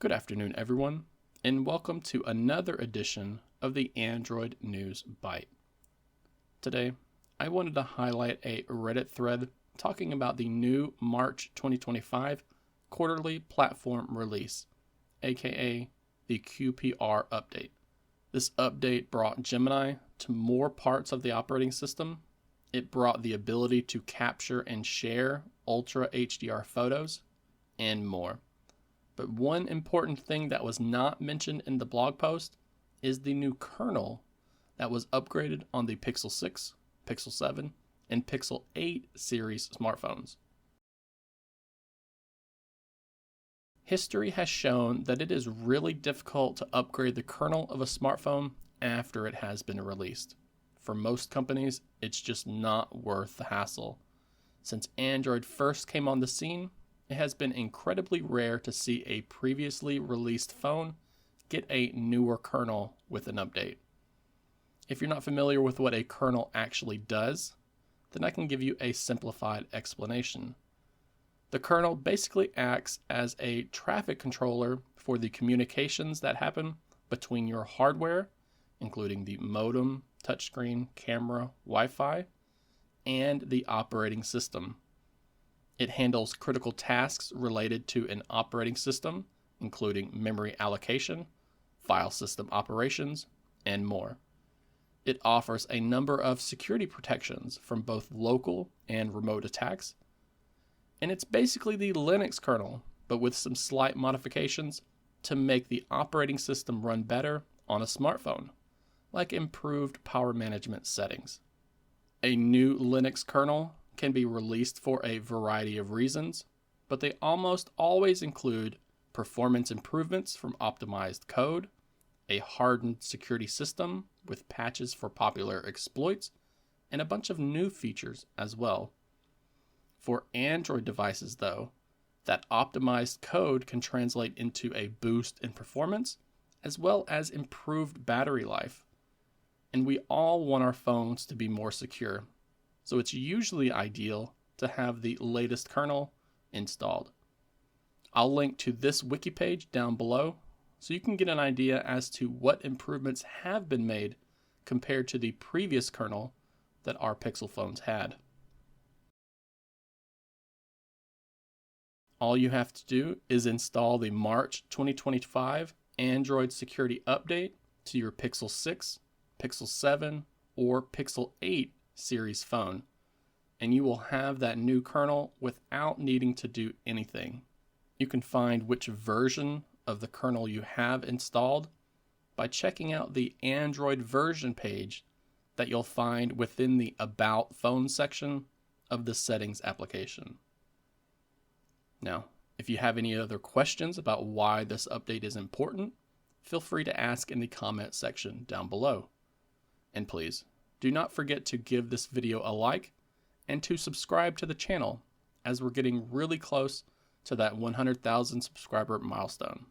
Good afternoon, everyone, and welcome to another edition of the Android News Byte. Today, I wanted to highlight a Reddit thread talking about the new March 2025 quarterly platform release, aka the QPR update. This update brought Gemini to more parts of the operating system. It brought the ability to capture and share Ultra HDR photos, and more. But one important thing that was not mentioned in the blog post is the new kernel that was upgraded on the Pixel 6, Pixel 7, and Pixel 8 series smartphones. History has shown that it is really difficult to upgrade the kernel of a smartphone after it has been released. For most companies, it's just not worth the hassle. Since Android first came on the scene, it has been incredibly rare to see a previously released phone get a newer kernel with an update. If you're not familiar with what a kernel actually does, then I can give you a simplified explanation. The kernel basically acts as a traffic controller for the communications that happen between your hardware, including the modem, touchscreen, camera, Wi-Fi, and the operating system. It handles critical tasks related to an operating system, including memory allocation, file system operations, and more. It offers a number of security protections from both local and remote attacks. And it's basically the Linux kernel, but with some slight modifications to make the operating system run better on a smartphone, like improved power management settings. A new Linux kernel can be released for a variety of reasons, but they almost always include performance improvements from optimized code, a hardened security system with patches for popular exploits, and a bunch of new features as well. For Android devices, though, that optimized code can translate into a boost in performance as well as improved battery life. And we all want our phones to be more secure, so it's usually ideal to have the latest kernel installed. I'll link to this wiki page down below so you can get an idea as to what improvements have been made compared to the previous kernel that our Pixel phones had. All you have to do is install the March 2025 Android Security Update to your Pixel 6, Pixel 7, or Pixel 8 series phone, and you will have that new kernel without needing to do anything. You can find which version of the kernel you have installed by checking out the Android version page that you'll find within the About Phone section of the Settings application. Now, if you have any other questions about why this update is important, feel free to ask in the comment section down below. And please, do not forget to give this video a like and to subscribe to the channel, as we're getting really close to that 100,000 subscriber milestone.